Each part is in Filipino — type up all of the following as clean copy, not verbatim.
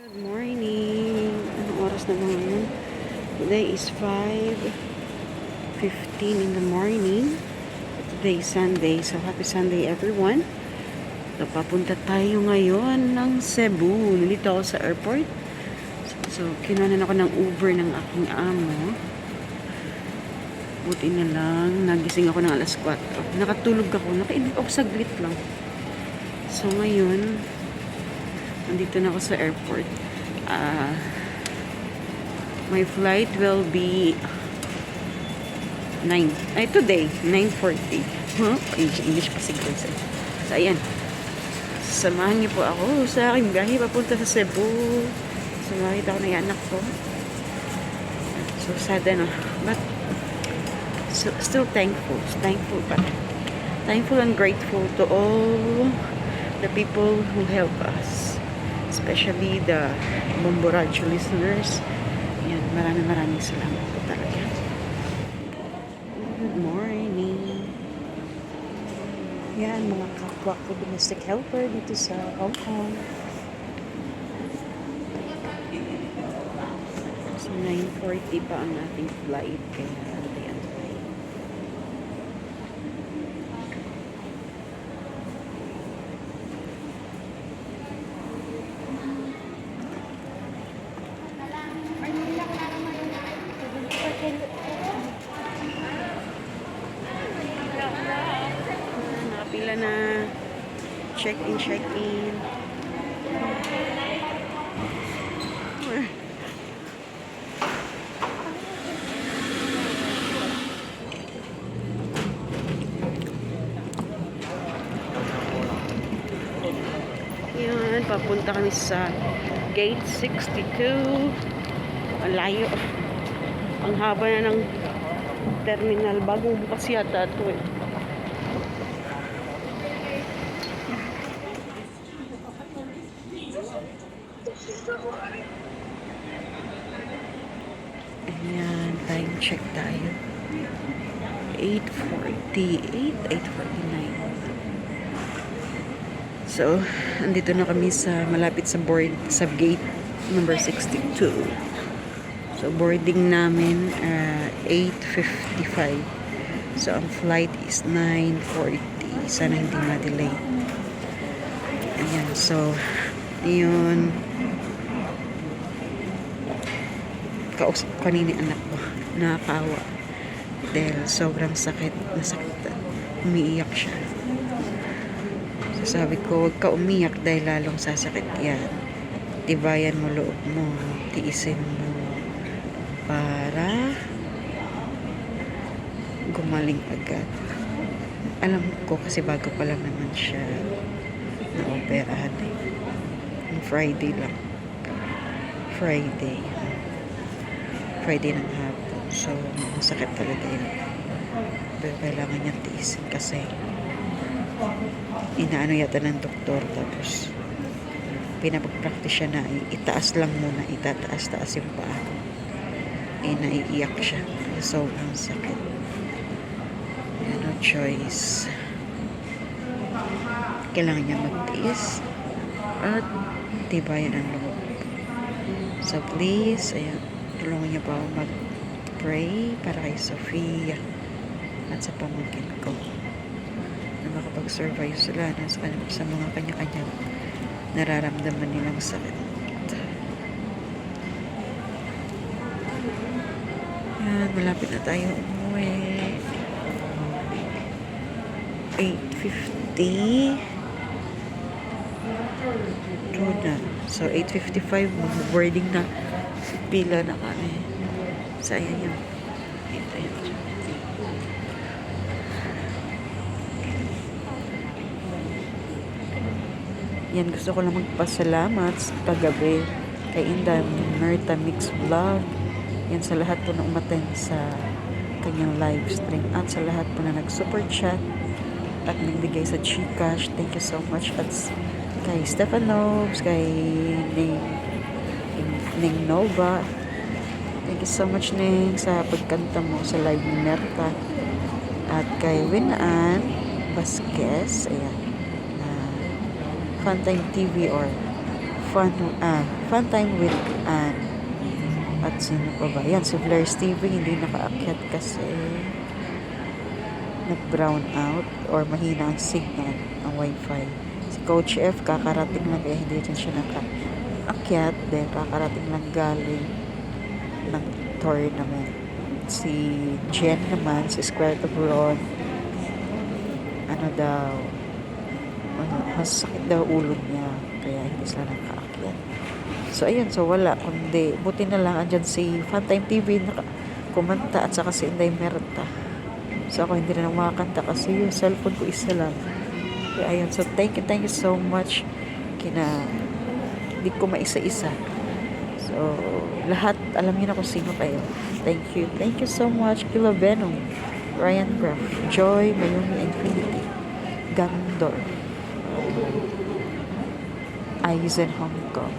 Good morning. Anong oras na ba ngayon? Today is 5:15 in the morning. Today is Sunday. So, happy Sunday everyone. So, papunta tayo ngayon ng Cebu. Nandito ako sa airport. So, kinuhanan ako ng Uber ng aking amo. Buti na lang. Nagising ako ng alas 4. Nakatulog ako. Nakaidip ako saglit lang. So, ngayon, nandito na ako sa airport. My flight will be today, 9:40. English pa siguro. So, ayan. Samahan niyo po ako sa aking biyahe papunta sa Cebu. Sumahit ako ng anak ko. So, sad na. But, still thankful. Thankful and grateful to all the people who help us. Especially the Bomboradio listeners. Yan, maraming salamat po talaga. Good morning. Yan, mga kapwa ko domestic helper dito sa Hong Kong. So, 9:40 pa ang ating flight. Kaya, antay-antay. Nakapila na. Check-in. Yan, papunta kami sa Gate 62. Ang layo. Ang haba na ng terminal. Bagong bukas yata ito eh. Ayan, time check tayo. 8:49. So, andito na kami sa malapit sa gate number 62. So, boarding namin 8:55. So, ang flight is 9:40. Sana hindi ma-delay. Ayan, so, yun. Kausap ko kanina anak ko. Nakakawa. Dahil sobrang sakit. Nasakit. Umiiyak siya. So, sabi ko, huwag ka umiyak dahil lalong sasakit yan. Tibayan mo loob mo. Tiisin mo. Para gumaling agad. Alam ko kasi bago pa lang naman siya na-operahan eh. Friday lang. Friday ng hapon. So, masakit talaga yun. Pero kailangan niya tiisin kasi inaano yata ng doktor. Tapos, pinapag-practice siya na itaas lang muna. Itataas-taas yung paa. Naiiyak siya. Sobrang sakit. No choice. Kailangan niya magtiis at tibayan ang loob. So please, ayan, tulungan niyo pa ako mag-pray para kay Sofia at sa pamangkin ko na makapag-survive sila sa mga kanya-kanyang nararamdaman nilang sakit. Yan, malapit na tayo umuwi. 8:50. True na. So, 8:55, boarding na. Pila na kami. So, ayan yun. Yan, gusto ko lang magpasalamat sa paggabi kay Inda Merta Mix Vlog. Yan sa lahat po na umattend sa kanyang live stream at sa lahat po na nag-super chat at nagbigay sa Gcash. Thank you so much. At kay Stefanovs, kay Ning Nova. Thank you so much, Ning, sa pagkanta mo sa live ni Merta. At kay Winan Vasquez, ayan, Funtime TV or Fun Time with Anne. At sino pa ba? Yan, si Blair Stevie hindi nakaakyat kasi nag-brown out or mahina ang signal ng wifi. Si Coach F kakarating lang kaya hindi rin siya nakaakyat. Then kakarating lang galing ng tournament. Si Jen naman, si Square Tabron, ano daw, masakit daw ulo niya kaya hindi sila nakaakyat. So ayun, so wala kundi buti na lang andyan si Funtime TV na kumanta at saka si Inday Merta. So ako hindi na lang makakanta kasi yung cellphone ko isa lang. Kaya ayun, so thank you so much kina hindi ko maisa-isa. So lahat alam niyo na kung sino kayo. Thank you so much kila Venom, Ryan Graff, Joy, Mayumi Infinity, Gandor, Aizen Hong Kong.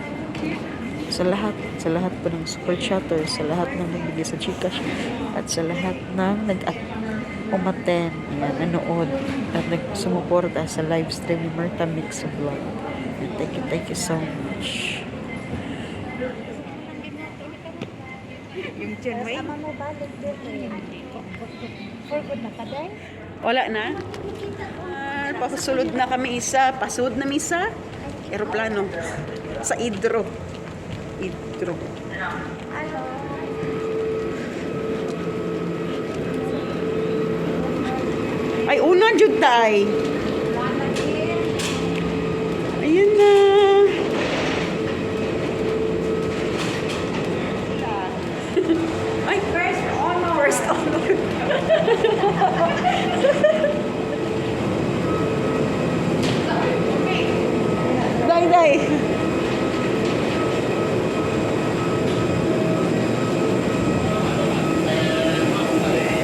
Sa lahat po ng super chatter, sa lahat ng nagbigay sa Gcash, at sa lahat ng umaten, yan, nanood, at nagsumuporta sa live stream ni Merta Mix Vlog. And thank you so much. Yung Chen Wei? Sama mo balik dito. For good na ka day? Wala na. Pasulod na kami isa. Pasud na misa. Aeroplano. Sa Idro. Ay, una jud tay. Ayan na. Ay, first honor. First honor. Day.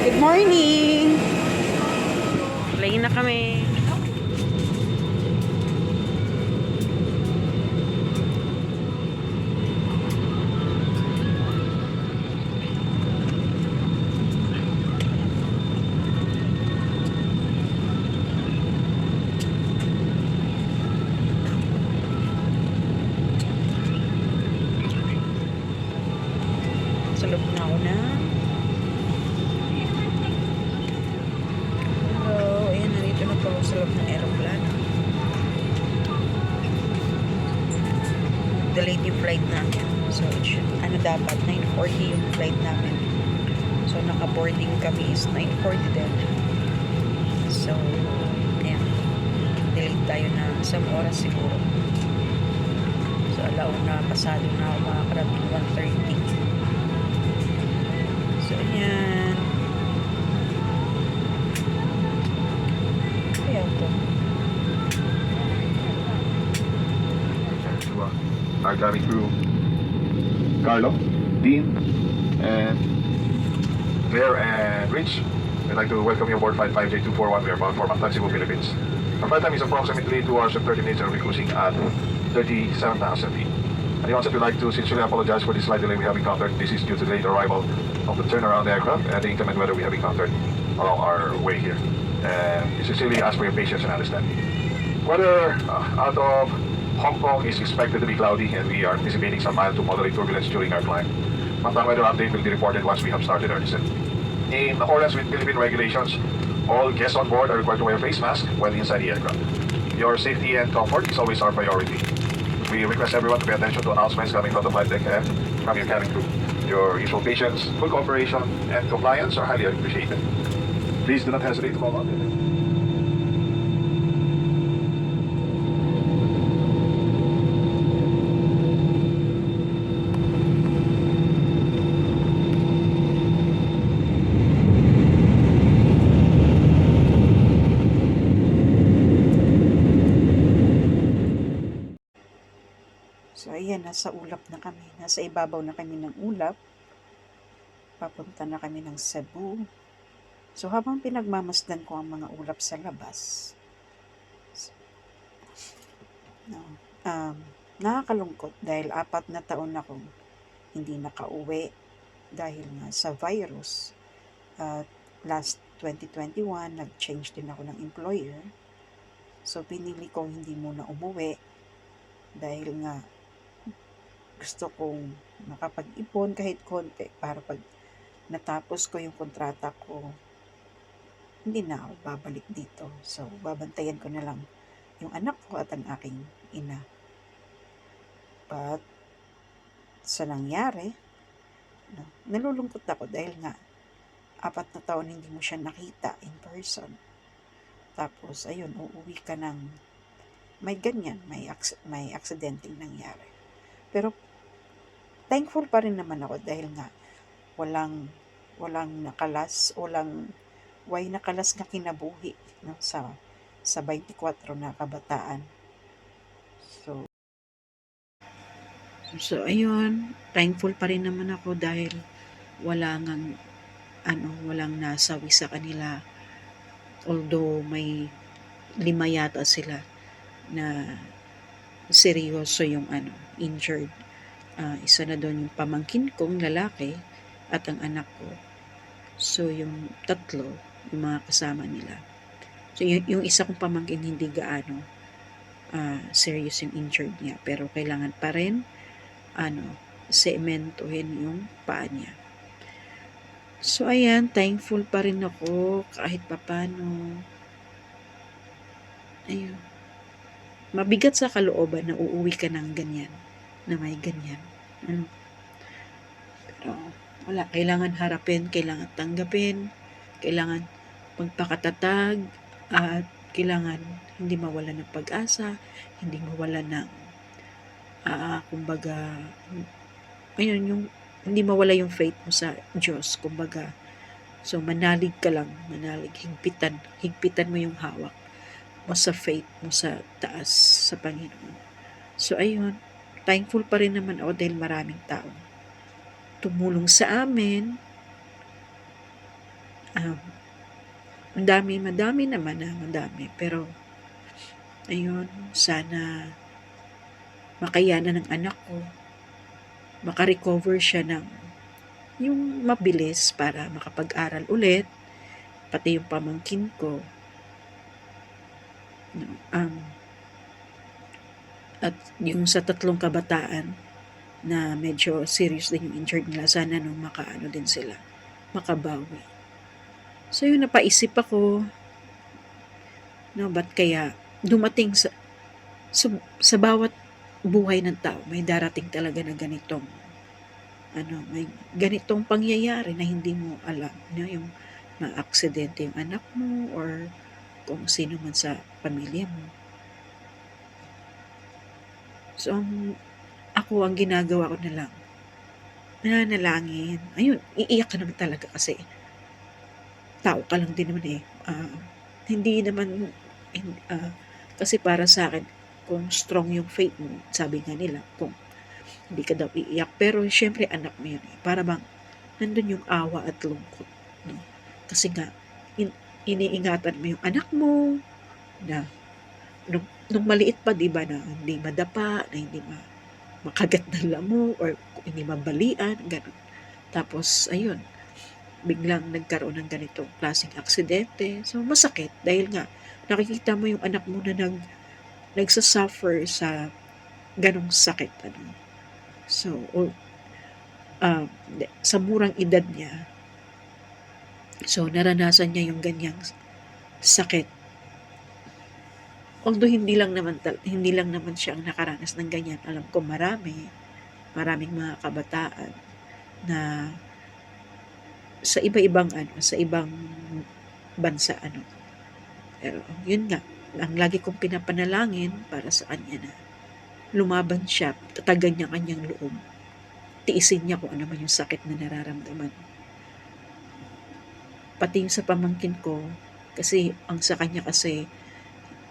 Good morning. Play na kami. Sulog na ako na. Hello. Ayan, narito na po ako sa loob ng aeroplano. Delayed yung flight namin. So, ano dapat? 9:40 yung flight namin. So, naka-boarding kami is 9:40 din. So, ayan. Delayed tayo na isang oras siguro. So, alauna, pasado na ako makakarating 1:30. So, ayan. Ayan po. Our cabin crew, Carlo, Dean, and Claire and Rich. I'd like to welcome you aboard Flight 5J241. We are bound for Mactan, Cebu, Philippines. Our flight time is approximately 2 hours and 30 minutes, and we'll be cruising at 37,000 feet. At the onset, we'd like to sincerely apologize for the slight delay we have encountered. This is due to the late arrival of the turnaround aircraft and the inclement weather we have encountered along our way here. And we sincerely ask for your patience and understanding. Weather out of Hong Kong is expected to be cloudy, and we are anticipating some mild to moderate turbulence during our climb. Mactan weather update will be reported once we have started our descent. In accordance with Philippine regulations, all guests on board are required to wear a face mask while inside the aircraft. Your safety and comfort is always our priority. We request everyone to pay attention to announcements coming from the flight deck and from your cabin crew. Your usual patience, full cooperation, and compliance are highly appreciated. Please do not hesitate to call on them. So, ayan, nasa ulap na kami. Nasa ibabaw na kami ng ulap. Papunta na kami ng Cebu. So, habang pinagmamasdan ko ang mga ulap sa labas, nakakalungkot dahil 4 na taon akong hindi nakauwi dahil nga sa virus. Last 2021, nag-change din ako ng employer. So, pinili ko hindi muna umuwi dahil nga gusto kong makapag-ipon kahit konti para pag natapos ko yung kontrata ko, hindi na ako babalik dito. So, babantayan ko na lang yung anak ko at ang aking ina. But, sa nangyari, no, nalulungkot ako dahil nga 4 na taon hindi mo siya nakita in person. Tapos, ayun, uuwi ka ng may ganyan, may aksidenteng nangyari. Pero, thankful pa rin naman ako dahil nga walang nakalas na kinabuhi, no, sa 24 na kabataan. So ayun, thankful pa rin naman ako dahil walang nasawi sa kanila. Although may 5 yata sila na seryoso yung injured. Isa na doon yung pamangkin kong lalaki at ang anak ko. So yung 3, yung mga kasama nila. So yung isa kong pamangkin hindi gaano serious yung injured niya, pero kailangan pa rin sementohin yung paa niya. So ayan, thankful pa rin ako kahit papano. Ayun. Mabigat sa kalooban na uuwi ka ng ganyan, na may ganyan. Pero wala, kailangan harapin, kailangan tanggapin, kailangan magpakatatag, at kailangan hindi mawala ng pag-asa, hindi mawala ng kumbaga, ayun, yung hindi mawala yung faith mo sa Diyos, kumbaga. So manalig ka lang, higpitan mo yung hawak mo sa faith mo sa taas, sa Panginoon. So ayun, thankful pa rin naman ako dahil maraming tao tumulong sa amin. Madami naman, pero ayun, sana makayanan ng anak ko, makarecover siya ng yung mabilis para makapag-aral ulit, pati yung pamangkin ko. At yung sa 3 kabataan na medyo serious din yung injured nila, sana makaano din sila, makabawi. So yun, napaisip ako, ba't kaya dumating sa bawat buhay ng tao, may darating talaga na ganitong may ganitong pangyayari na hindi mo alam, yung ma-aksidente yung anak mo or kung sino man sa pamilya mo. So ako, ang ginagawa ko na lang, nananalangin. Ayun, iiyak ka naman talaga kasi tao ka lang din naman hindi naman kasi para sa akin, kung strong yung faith mo, sabi nga nila, kung hindi ka daw iiyak, pero syempre anak mo yun, para bang nandun yung awa at lungkot, no? Kasi nga iniingatan mo yung anak mo na nung maliit pa, diba, na hindi madapa, na hindi makagat ng lamok or hindi mabalian, ganun. Tapos ayun, biglang nagkaroon ng ganitong klaseng aksidente. So masakit dahil nga nakikita mo yung anak mo na nagsasuffer sa ganong sakit. So sa murang edad niya, so naranasan niya yung ganyang sakit. Although hindi lang naman siya ang nakaranas ng ganyan. Alam ko maraming mga kabataan na sa ibang bansa. Pero yun nga, ang lagi kong pinapanalangin para sa kanya na lumaban siya, tatagan niya kanyang loob, tiisin niya kung ano man yung sakit na nararamdaman. Pati yung sa pamangkin ko, kasi ang sa kanya kasi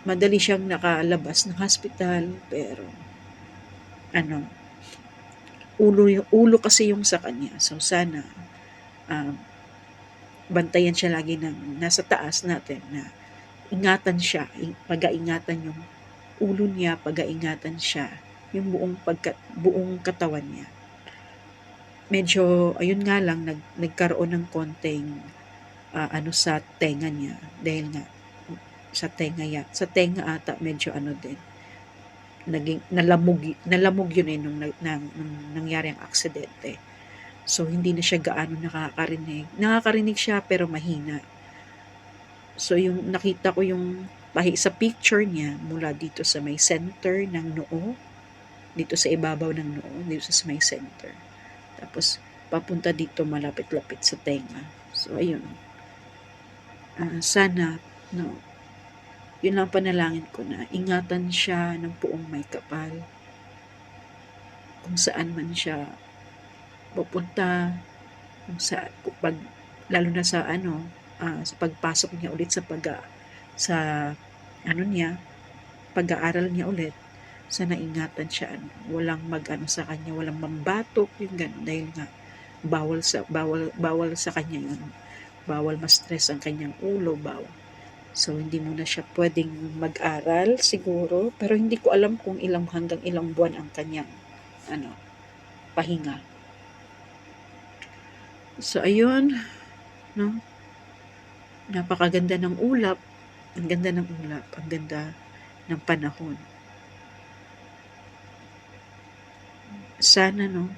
madali siyang nakalabas ng hospital, pero ulo kasi yung sa kanya. So sana bantayan siya lagi ng nasa taas natin, na ingatan siya, pag-aingatan yung ulo niya, pag-aingatan siya yung buong katawan niya. Medyo ayun nga lang, nagkaroon ng konting sa tenga niya, dahil nga sa tenga ata medyo din, nalamog yun eh nung nangyari ang aksidente. So hindi na siya gaano nakakarinig. Nakakarinig siya pero mahina. So yung nakita ko yung sa picture niya mula dito sa may center ng noo, dito sa ibabaw ng noo, dito sa may center. Tapos papunta dito malapit-lapit sa tenga. So ayun. Sana no, yun lang panalangin ko na ingatan siya ng buong may kapal. Kung saan man siya pupunta, kung sa pag lalo na sa sa pagpasok niya ulit sa ano niya, pag-aaral niya ulit, sana ingatan siya, walang sa kanya, walang mambatok, yung ganun, dahil nga bawal sa kanya yun, bawal ma-stress ang kanyang ulo, bawal. So hindi muna siya pwedeng mag-aral siguro, pero hindi ko alam kung hanggang ilang buwan ang kanyang pahinga. So ayun, no? Napakaganda ng ulap, ang ganda ng ulap, ang ganda ng panahon. Sana no,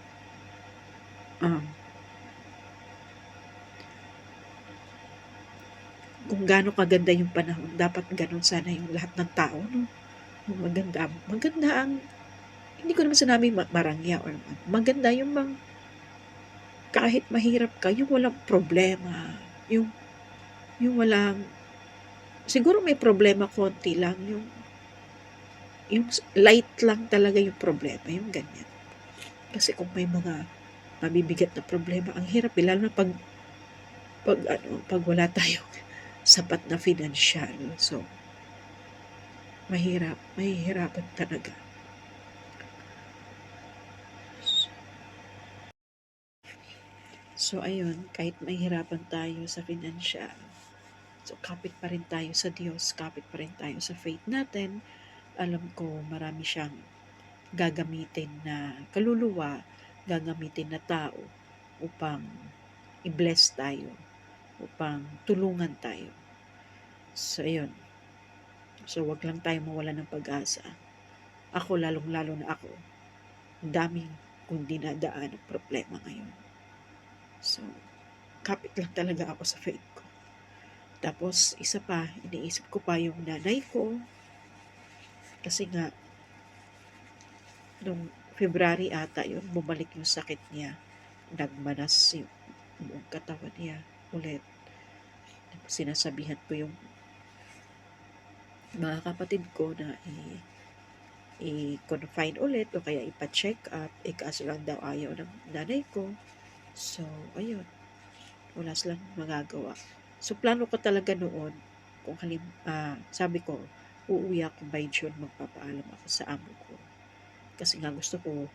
kung gaano kaganda yung panahon, dapat ganun sana yung lahat ng tao, no? Maganda ang, hindi ko naman sinabi marangya or maganda yung kahit mahirap ka, yung walang problema, yung walang, siguro may problema konti lang, yung light lang talaga yung problema, yung ganyan. Kasi kung may mga mabibigat na problema, ang hirap, lalo na pag wala tayong sapat na financial. So, mahihirapan talaga. So, ayun, kahit mahihirapan tayo sa financial, so kapit pa rin tayo sa Diyos, kapit pa rin tayo sa faith natin. Alam ko marami siyang gagamitin na kaluluwa, gagamitin na tao upang i-bless tayo, upang tulungan tayo. So, ayun. So, wag lang tayo mawala ng pag-asa. Ako, lalong-lalo na ako, daming kung dinadaan ang problema ngayon. So, kapit lang talaga ako sa faith ko. Tapos, isa pa, iniisip ko pa yung nanay ko. Kasi nga, nung February ata yun, bumalik yung sakit niya. Nagmanas yung buong katawan niya ulit. Tapos, sinasabihan ko yung mga kapatid ko na i-confine ulit o kaya ipa-check up. Kaso lang daw ayaw ng nanay ko. So, ayun. Wala silang magagawa. So, plano ko talaga noon, kung sabi ko, uuwi ako by June, magpapaalam ako sa amo ko. Kasi nga gusto ko,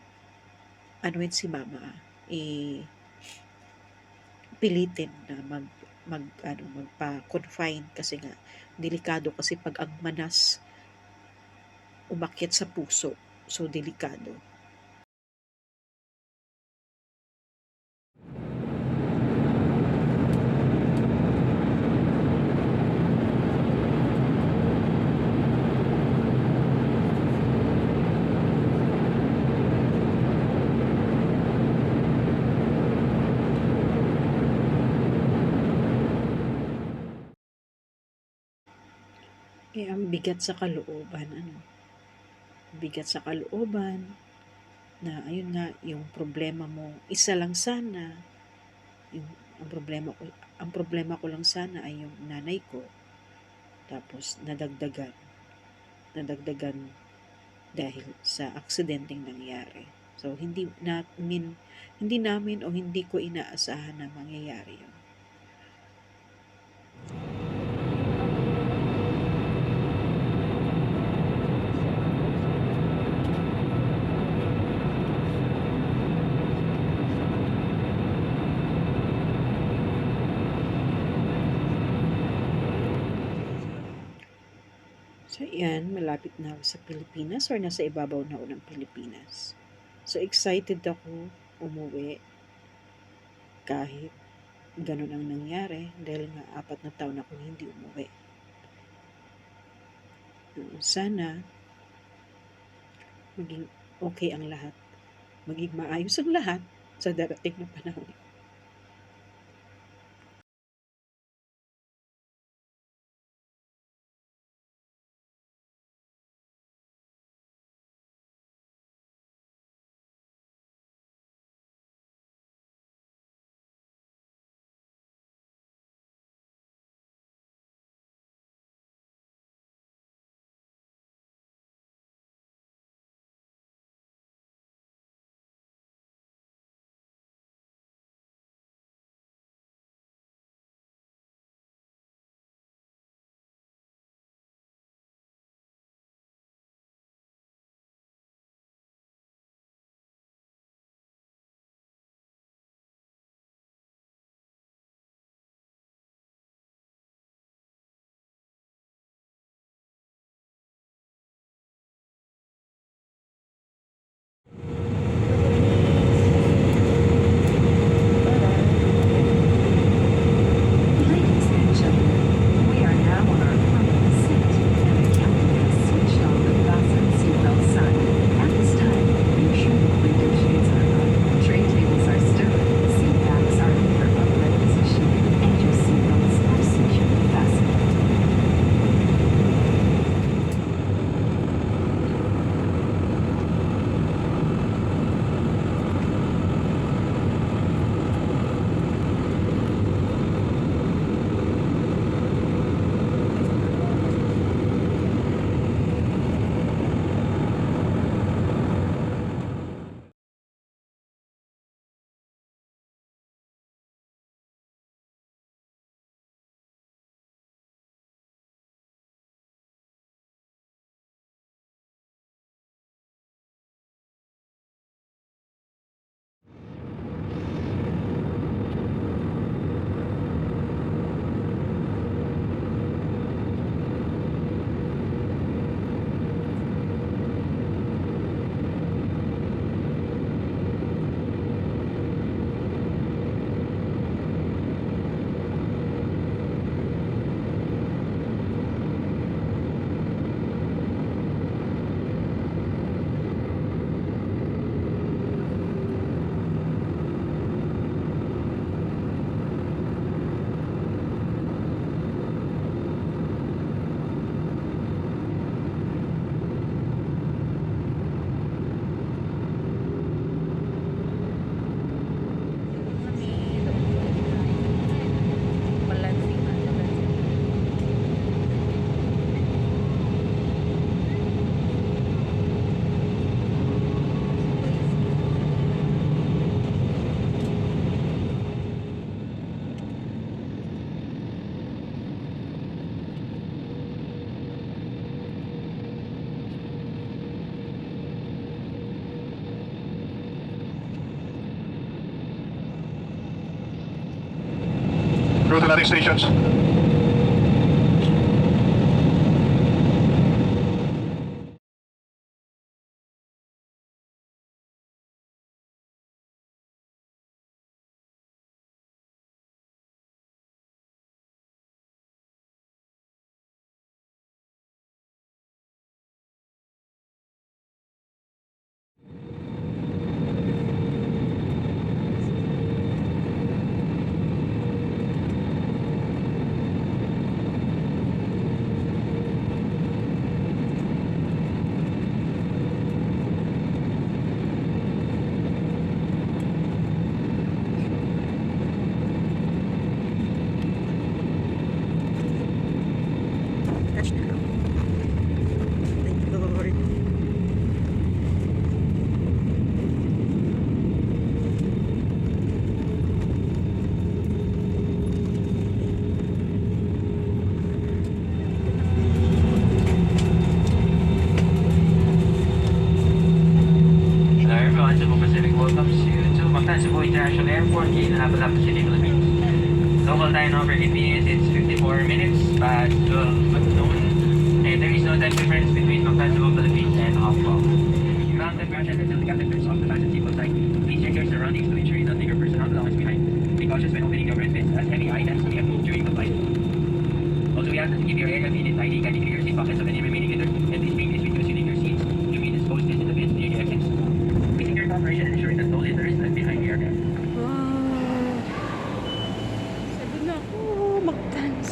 si mama, pilitin na magpa-confine kasi nga, delikado kasi pag ang manas umakyat sa puso. So, delikado. Ang bigat sa kalooban, bigat sa kalooban, na ayun nga, yung problema mo, isa lang sana, ang problema ko lang sana ay yung nanay ko, tapos nadagdagan dahil sa aksidenteng nangyari. So, hindi namin o hindi ko inaasahan na mangyayari yun. So, yan, malapit na ako sa Pilipinas or nasa ibabaw na ako ng Pilipinas. So, excited ako umuwi kahit ganun ang nangyari dahil nga 4 na taon akong hindi umuwi. Sana maging okay ang lahat. Maging maayos ang lahat sa darating na panahon. Ladies and gentlemen, we are now on our permanent seat, and the captain has switched on the fasten seatbelt sign. At this time, make sure the window shades are up, tray tables are stirred, seat backs are in their upright position, and your seatbelts are securely fastened. Go to landing stations. Touch na lang. Thank you, Lord. Hello everyone, Cebu Pacific welcomes you to Mactan Cebu International Airport in Lapu-Lapu City, Philippines. Local time over convenience is 54 minutes past 12 noon, and there is no time difference between Mactan Cebu, Philippines and Hong Kong. Ground and crash until the captain turns off the fasten seatbelt sign. Please check your surroundings to ensure you don't leave your personal belongings behind. Be cautious when opening your bins as heavy items may have moved during the flight. Also, we ask that to keep your area clean and tidy, kindly clear your seat pockets of any remaining litter, and please bring this with you as you leave your seats to be disposed in the bin.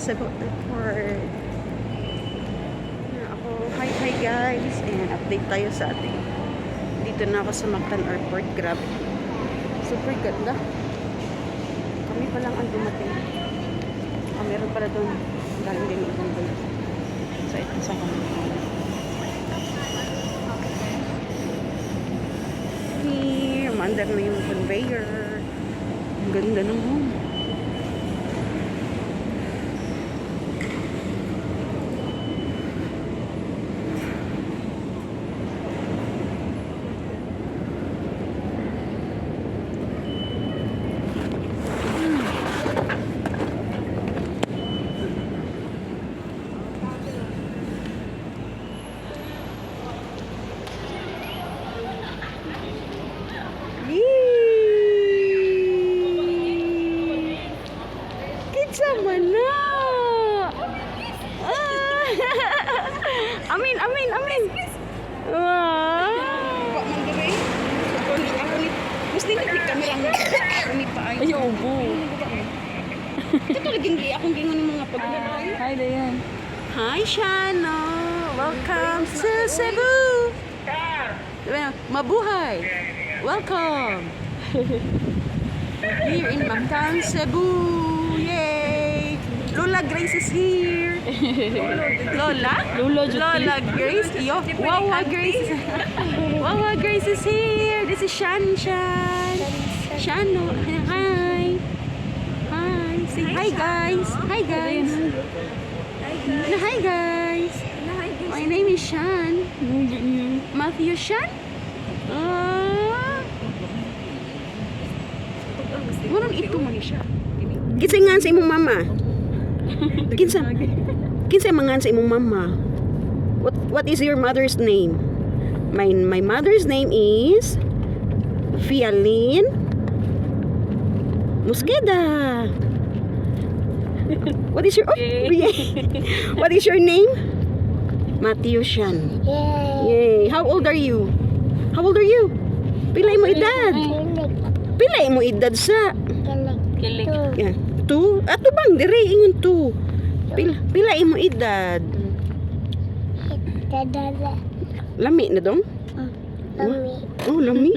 Cebu Airport. Ako, hi guys. Ayan, update tayo sa ating. Dito na ako sa Mactan Airport. Grabe. Super ganda. Kami pa lang ang dumating. Meron pala doon. Galing din ibang doon. So, ito sa kami. Here, maandar na yung conveyor. Ang ganda naman. Kitsa man na. Amin. Wow. Gusto nyo kami lang kami pa ay. Ay, ubo. Ito laging di akong gingon ng mga paglalay. Hi, Dayan. Hi, Shano. Welcome to Cebu. Mabuhay. Welcome. Here in Mactan, Cebu. Yay. Lola Grace is here. Lola Grace. Yo, Wawa Grace. Wawa Grace is here. This is Shan. Shano. Hi. Say hi guys. Hi guys. Hi guys. My name is Shan. Matthew Shan. Walang ito man siya. Kinsa nga sa imong mama? Kinsa mangan sa imong mama? What is your mother's name? My mother's name is Fialin Musqueda. What is your What is your name? Matthew Shan. Yay. How old are you? Pilay mo edad? Pilay mo edad sa? Kilik. Yeah. 2? Ato bang dire ingon 2. Pilay mo edad? Dadada. Lami na dong? Mami. Oh, lami.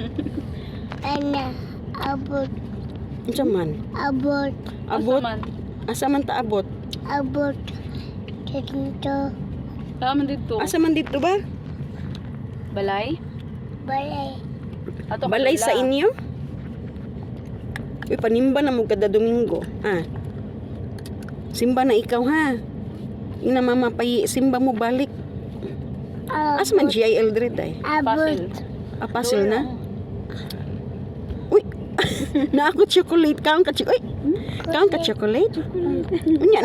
Ana. Abot. Unsa man? Abot. Abot. Asa man ta abot? Abot. Dito. Tama dito. Asa man dito ba? Balay? Balay. Ato Balay sa inyo? Uy, panimba na mo kada Domingo. Simba na ikaw ha. Ina mama pay simba mo balik. Asa man GIL dire tay? Abot. Apasil na? Uy. Na ako chocolate kaon ka chocolate. Kaon ka chocolate? Unya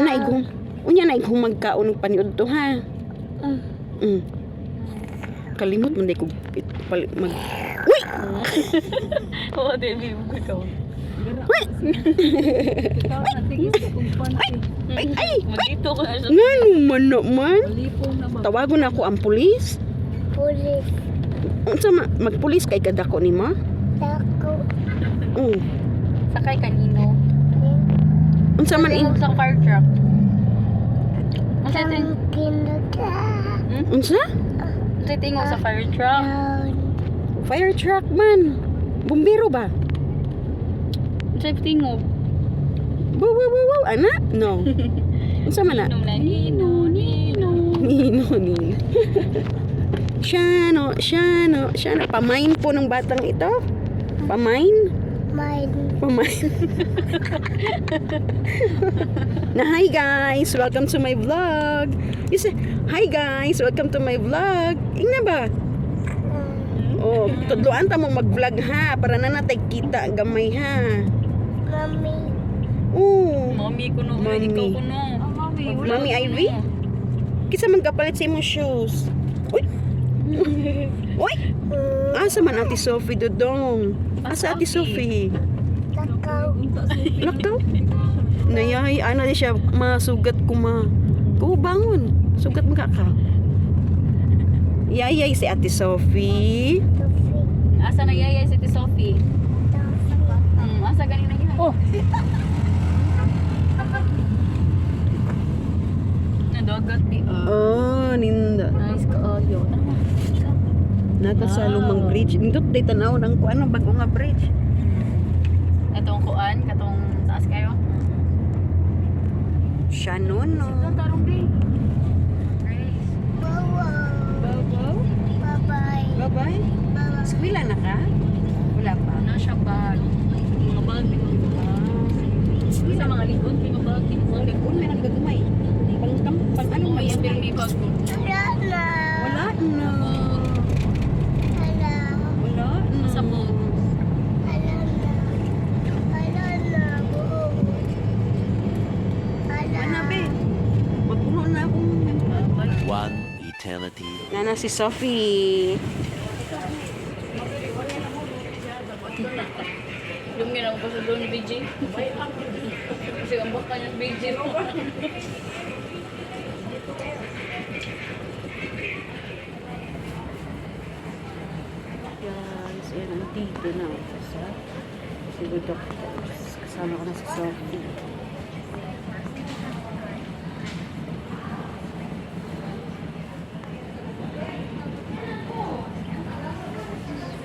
na igong magkaon og paniud to ha. Kalimot man day ko mag. Uy. Oo, Debbie, ikaw. Ay. Magdito ko na siya. Ngano man naman? Tawagon ako ang pulis. Pulis. Unsa magpulis kay kadako nimo? Tako. Sakay kanino? Unsa man Tingog sa fire truck. Unsa Kinuka. unsa? tingog sa fire truck? Down. Fire truck man. Bumbero ba? Unsa tingog? Wow, ana? No. Unsa man na? Nino. Nino. Shano. Pamain po ng batang ito. Pamain. Na hi guys, welcome to my vlog. You say, hi guys, welcome to my vlog. Ingna ba? Oh, tudloan ta mo mag-vlog ha para na natay kita gamay ha. Mami. Mommy ko no. Mommy. Ikaw ko no. Mami Ivy? Kisa man kapalit sa imong shoes. Uy. Asa man Ate Sophie dodong? Asa Ate Sophie? Lakaw? Nayahay, ano di siya, masugat ko ma. Bangon. Sugat mo ka. Yayay si Ate Sophie. Asa na yaya si Sophie? Asa ganina gina? Oh. dagat di Oh, ninda. Nice kaayo. Tara. Nata sa lumang bridge. Nindot day tanaw ng kuan bago nga bridge. Katong kuan, katong taas kayo. Siya nun, no. Tarong day. Grace. Wow. Wow. Bye-bye. Bye-bye. Bye-bye. Eskwela na ka? Wala pa. Ano siya bag? Mga bag ni sa mga likod, mga bag ni mga likod. Kung may nagagumay. Pang ano Ano may yung may bag ko? Wala na. Wala na. Wala. Wala na. Sa boat. Wala na. Wala na. Buo. Wala. Wala be. Magpuno na akong One eternity. Nana si Sophie. Lumir ako sa doon, BJ. Kasi ang baka yung BJ mo. Guys, ayan, nandito na ako sa Cebu Doctors. Kasama ko na si Sophie.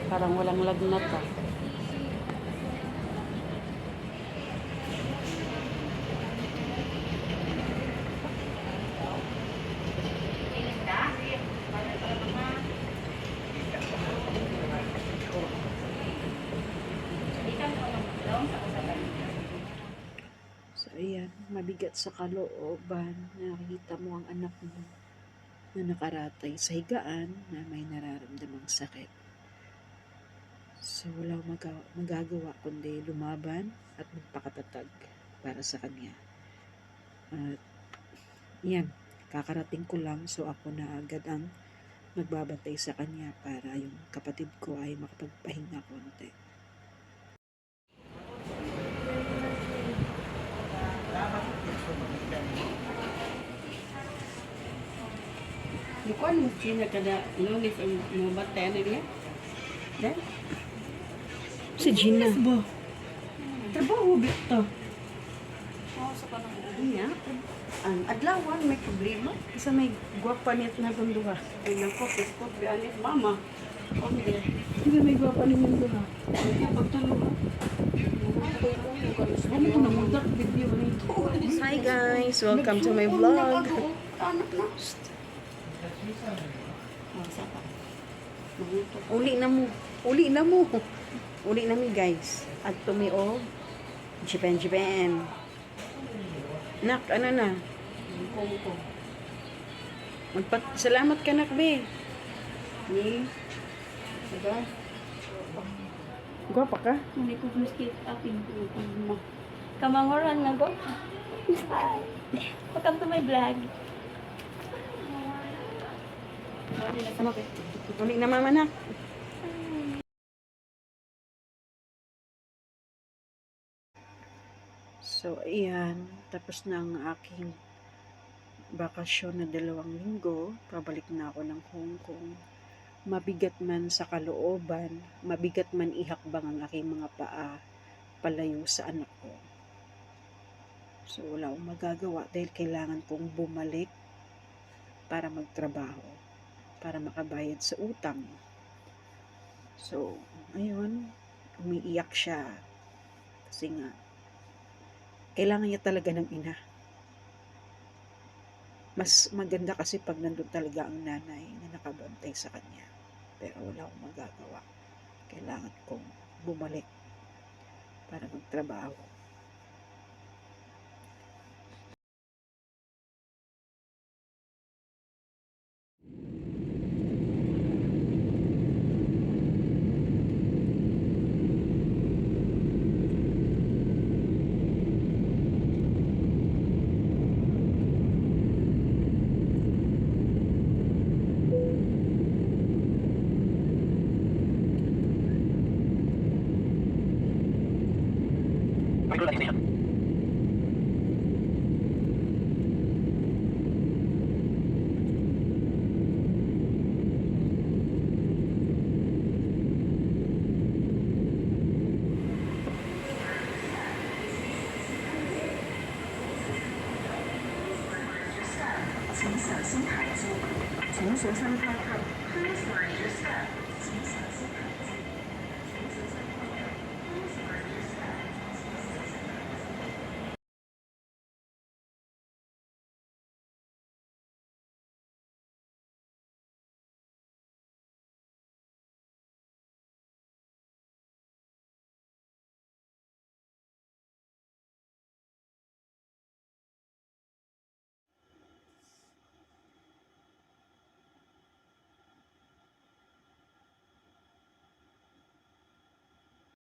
Parang walang lagnat ah. So, ayan, mabigat sa kalooban. Nakikita mo ang anak mo na nakaratay sa higaan na may nararamdamang sakit. So, wala akong magagawa kundi lumaban at magpakatatag para sa kanya. At, yan, kakarating ko lang so ako na agad ang magbabantay sa kanya para yung kapatid ko ay makapagpahinga konti. Bukan mestinya kada nulis ang mga batayan niya. Dan Si Gina. ba? Trabaho bito. Iya. Ang adlawan may problema. Isa may gwapa niyat na dunduha. Ay nako, kiskot bianis mama. Okay. Hindi may gwapa niyan dunduha. Ay pagtulog. Ano ko na mudak video nito. Hi guys, welcome to my vlog. Anak na. Uli na mo. Uli na mo. Uli na mi guys. At tumiog. Japan. Nak, ano na? Salamat ka nak, be. Ni. Saga. Gwapa ka? Hindi ko miski akin ko. Kamangoran nga go. Welcome to my vlog. Uli na mama nak. So, ayan. Tapos na ang aking bakasyon na 2 linggo. Pabalik na ako ng Hong Kong. Mabigat man sa kalooban, mabigat man ihakbang ang aking mga paa palayo sa anak ko. So, wala akong magagawa dahil kailangan kong bumalik para magtrabaho, para makabayad sa utang. So, ayun, umiiyak siya. Kasi nga, kailangan niya talaga ng ina. Mas maganda kasi pag nandun talaga ang nanay na nakabantay sa kanya. Pero wala akong magagawa. Kailangan kong bumalik para magtrabaho. process and